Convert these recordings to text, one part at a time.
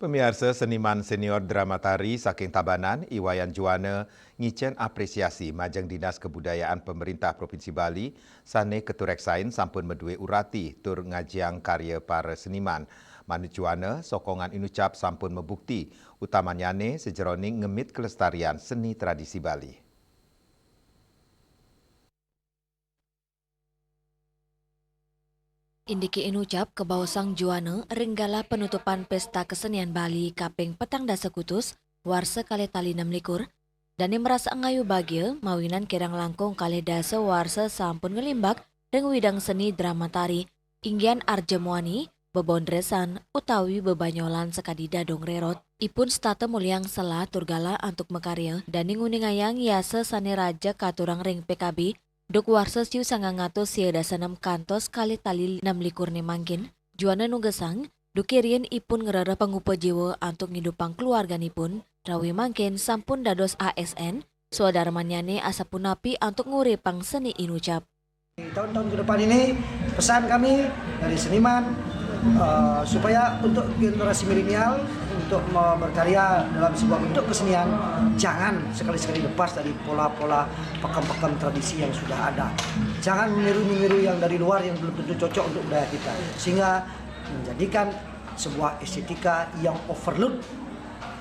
Pemirsa seniman senior drama tari saking Tabanan, Iwayan Juwana, ngicen apresiasi majeng Dinas Kebudayaan Pemerintah Provinsi Bali, sane ketureksain sampun medue urati tur ngajiang karya para seniman. Manut Juwana, sokongan inucap sampun membukti, utamanyane sejeroning ngemit kelestarian seni tradisi Bali. Indiki inucap ke Bawasang Juwana ringgala penutupan Pesta Kesenian Bali Kaping Petang Dasa Kutus Warsa kali tali 6 dan merasa ngayu bahagia mawinan kirang langkung kali dasa warsa sampun ngelimbak dengan widang seni drama tari inggian Arjemuani bebondresan utawi bebanyolan sekadi dadong rerot ipun stata mulyang sela turgala antuk mekarya dan ningayang yasa sane raja katurang ring PKB Duk warsa siu sangangato siada sanam kantos kali tali 6 mangkin, Juana nugesang, dukirien ipun ngerara pangupa jiwa antuk ngidupang keluarganipun, rawi mangkin sampun dados ASN, saudara manyane asapun api antuk nguripang seni inucap. Di tahun-tahun ke depan ini pesan kami dari seniman supaya untuk generasi milenial untuk berkarya dalam sebuah bentuk kesenian jangan sekali-sekali lepas dari pola-pola pakem-pakem tradisi yang sudah ada. Jangan meniru-niru yang dari luar yang belum tentu cocok untuk budaya kita. Sehingga menjadikan sebuah estetika yang overload.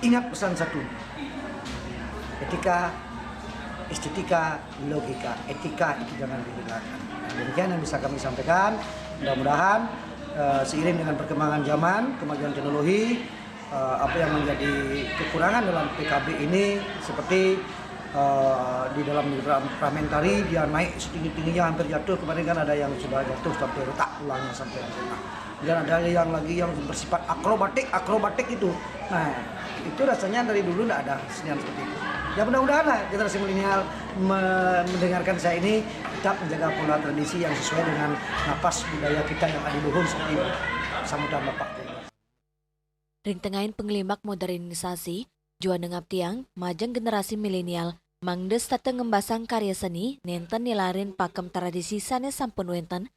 Ingat pesan satu. Estetika, logika, etika itu jangan dilupakan. Demikian yang bisa kami sampaikan. Mudah-mudahan seiring dengan perkembangan zaman, kemajuan teknologi, apa yang menjadi kekurangan dalam PKB ini seperti di dalam fragmentari dia naik setinggi-tingginya hampir jatuh. Kemarin kan ada yang sudah jatuh sampai retak tulangnya sampai retak. Dan ada yang lagi yang bersifat akrobatik itu. Nah, itu rasanya dari dulu tidak ada senian seperti itu. Ya mudah-mudahan lah generasi milenial mendengarkan saya ini tetap menjaga pola tradisi yang sesuai dengan napas budaya kita yang adiluhur seperti samudra Bapak. Ring tengahin penggelimbak modernisasi, Juana ngaptiang majeng generasi milenial mangdes tata ngembasang karya seni nenten nilarin pakem tradisi sanes sampun wenten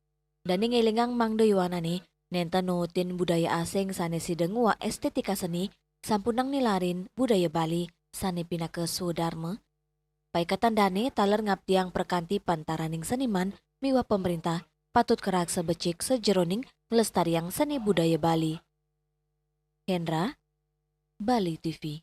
dan ngelingang mangde yuanane nenten nutin budaya asing sanes sideng wa estetika seni sampunang nilarin budaya Bali sane pinake sudarma. Pai katandane taler ngaptiang perkanti pantaraning seniman miwa pemerintah patut kerak sebecik sejeroning ngelestariang seni budaya Bali. Hendra, Bali TV.